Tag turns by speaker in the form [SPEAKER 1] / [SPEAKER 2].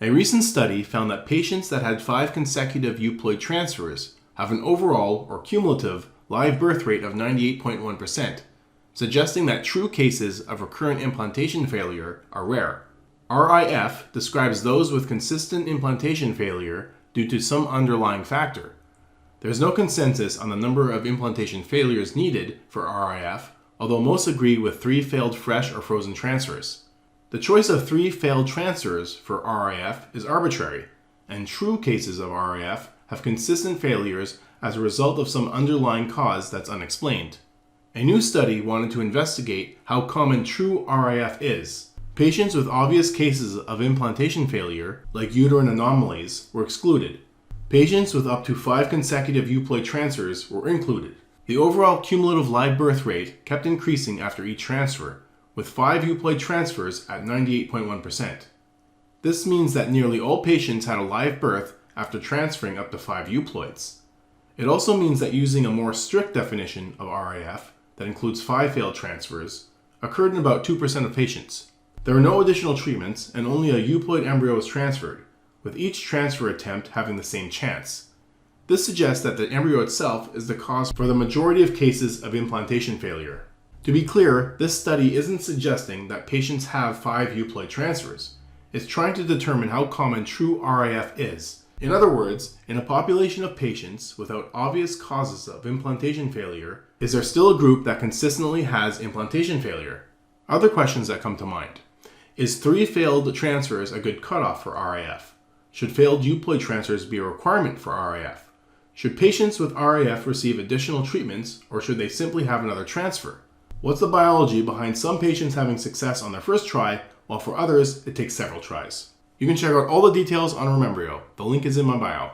[SPEAKER 1] A recent study found that patients that had 5 consecutive Euploid transfers have an overall or cumulative live birth rate of 98.1%, suggesting that true cases of recurrent implantation failure are rare. RIF describes those with consistent implantation failure due to some underlying factor. There is no consensus on the number of implantation failures needed for RIF, although most agree with 3 failed fresh or frozen transfers. The choice of 3 failed transfers for RIF is arbitrary, and true cases of RIF have consistent failures as a result of some underlying cause that's unexplained. A new study wanted to investigate how common true RIF is. Patients with obvious cases of implantation failure, like uterine anomalies, were excluded. Patients with up to 5 consecutive Euploid transfers were included. The overall cumulative live birth rate kept increasing after each transfer, with 5 Euploid transfers at 98.1%. This means that nearly all patients had a live birth after transferring up to 5 Euploids. It also means that using a more strict definition of RIF, that includes 5 failed transfers, occurred in about 2% of patients. There were no additional treatments, and only a Euploid embryo was transferred, with each transfer attempt having the same chance. This suggests that the embryo itself is the cause for the majority of cases of implantation failure. To be clear, this study isn't suggesting that patients have 5 Euploid transfers. It's trying to determine how common true RIF is. In other words, in a population of patients without obvious causes of implantation failure, is there still a group that consistently has implantation failure? Other questions that come to mind. Is 3 failed transfers a good cutoff for RIF? Should failed Euploid transfers be a requirement for RIF? Should patients with RIF receive additional treatments, or should they simply have another transfer? What's the biology behind some patients having success on their first try, while for others it takes several tries? You can check out all the details on Embryo. The link is in my bio.